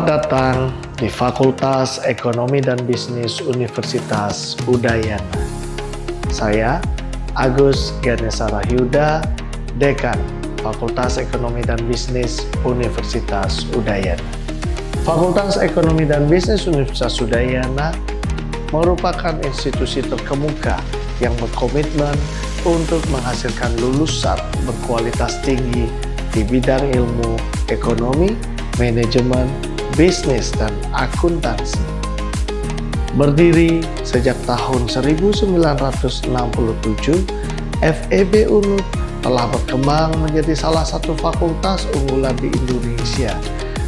datang di Fakultas Ekonomi dan Bisnis Universitas Udayana. Saya Agus Ganesha Rahyuda, Dekan Fakultas Ekonomi dan Bisnis Universitas Udayana. Fakultas Ekonomi dan Bisnis Universitas Udayana merupakan institusi terkemuka yang berkomitmen untuk menghasilkan lulusan berkualitas tinggi di bidang ilmu ekonomi, manajemen, bisnis, dan akuntansi. Berdiri sejak tahun 1967, FEB UNUD telah berkembang menjadi salah satu fakultas unggulan di Indonesia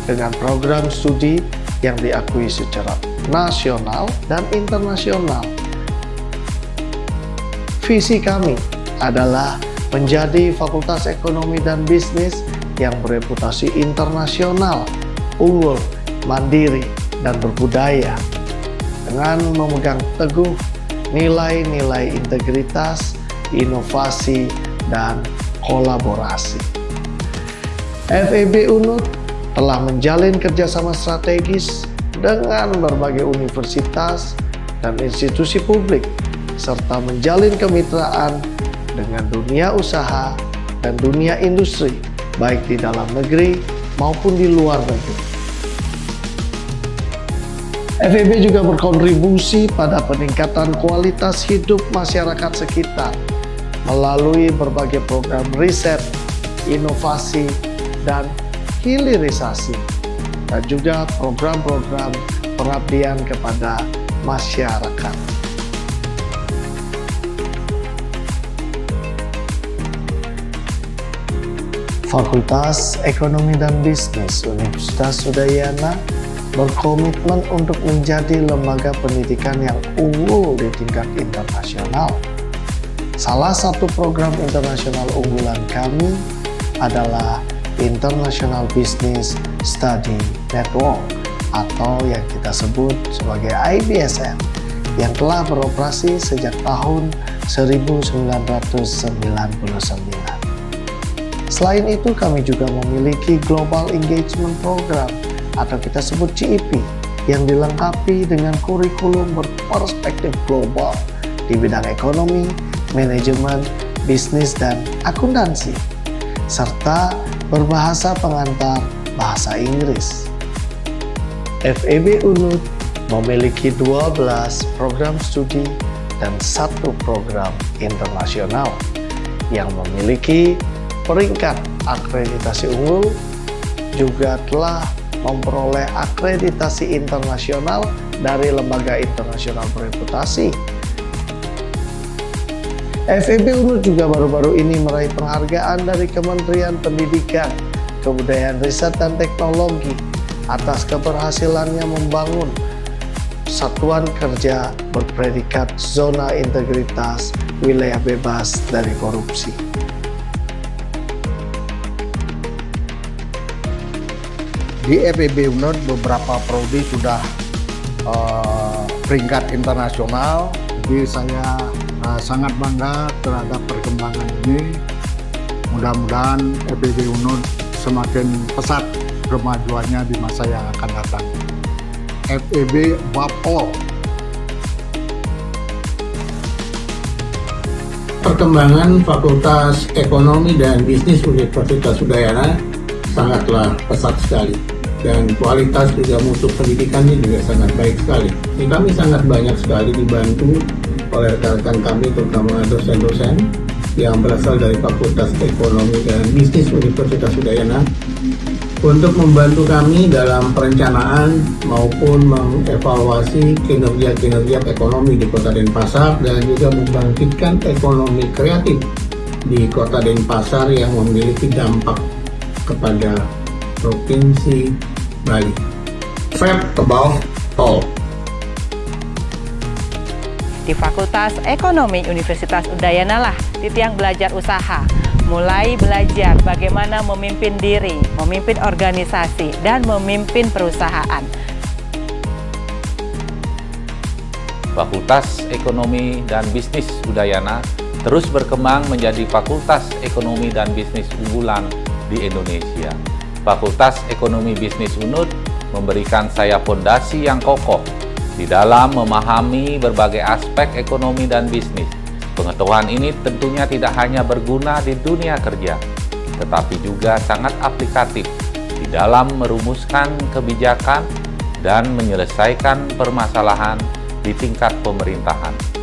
dengan program studi yang diakui secara nasional dan internasional. Visi kami adalah menjadi Fakultas Ekonomi dan Bisnis yang bereputasi internasional, unggul, mandiri, dan berbudaya dengan memegang teguh nilai-nilai integritas, inovasi, dan kolaborasi. FEB UNUD telah menjalin kerjasama strategis dengan berbagai universitas dan institusi publik, serta menjalin kemitraan dengan dunia usaha dan dunia industri, baik di dalam negeri maupun di luar negeri. FEB juga berkontribusi pada peningkatan kualitas hidup masyarakat sekitar melalui berbagai program riset, inovasi, dan hilirisasi, dan juga program-program pengabdian kepada masyarakat. Fakultas Ekonomi dan Bisnis Universitas Udayana berkomitmen untuk menjadi lembaga pendidikan yang unggul di tingkat internasional. Salah satu program internasional unggulan kami adalah International Business Study Network atau yang kita sebut sebagai IBSN yang telah beroperasi sejak tahun 1999. Selain itu, kami juga memiliki Global Engagement Program atau kita sebut GEP yang dilengkapi dengan kurikulum berperspektif global di bidang ekonomi, manajemen, bisnis, dan akuntansi, serta berbahasa pengantar bahasa Inggris. FEB UNUD memiliki 12 program studi dan 1 program internasional yang memiliki peringkat akreditasi unggul, juga telah memperoleh akreditasi internasional dari lembaga internasional bereputasi. FEB UNUD juga baru-baru ini meraih penghargaan dari Kementerian Pendidikan, Kebudayaan, Riset, dan Teknologi atas keberhasilannya membangun satuan kerja berpredikat zona integritas wilayah bebas dari korupsi. Di FEB UNUD beberapa prodi sudah peringkat internasional, jadi saya sangat bangga terhadap perkembangan ini. Mudah-mudahan FEB UNUD semakin pesat kemajuannya di masa yang akan datang. FEB above all. Perkembangan Fakultas Ekonomi dan Bisnis Universitas Udayana sangatlah pesat sekali, dan kualitas juga mutu pendidikannya juga sangat baik sekali. Ini kami sangat banyak sekali dibantu oleh rekan-rekan kami, terutama dosen-dosen yang berasal dari Fakultas Ekonomi dan Bisnis Universitas Udayana untuk membantu kami dalam perencanaan maupun mengevaluasi kinerja-kinerja ekonomi di Kota Denpasar dan juga membangkitkan ekonomi kreatif di Kota Denpasar yang memiliki dampak kepada Provinsi Bali. FEB above all. Di Fakultas Ekonomi Universitas Udayana lah titik belajar usaha, mulai belajar bagaimana memimpin diri, memimpin organisasi, dan memimpin perusahaan. Fakultas Ekonomi dan Bisnis Udayana terus berkembang menjadi Fakultas Ekonomi dan Bisnis unggulan di Indonesia. Fakultas Ekonomi Bisnis UNUD memberikan saya fondasi yang kokoh di dalam memahami berbagai aspek ekonomi dan bisnis. Pengetahuan ini tentunya tidak hanya berguna di dunia kerja, tetapi juga sangat aplikatif di dalam merumuskan kebijakan dan menyelesaikan permasalahan di tingkat pemerintahan.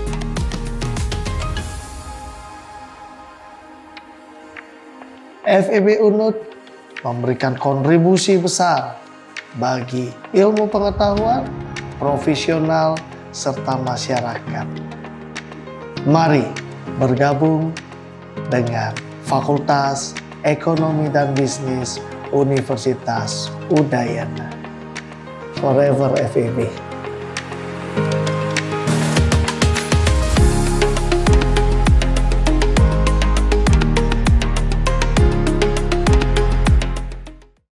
FEB UNUD memberikan kontribusi besar bagi ilmu pengetahuan, profesional, serta masyarakat. Mari bergabung dengan Fakultas Ekonomi dan Bisnis Universitas Udayana. Forever FEB.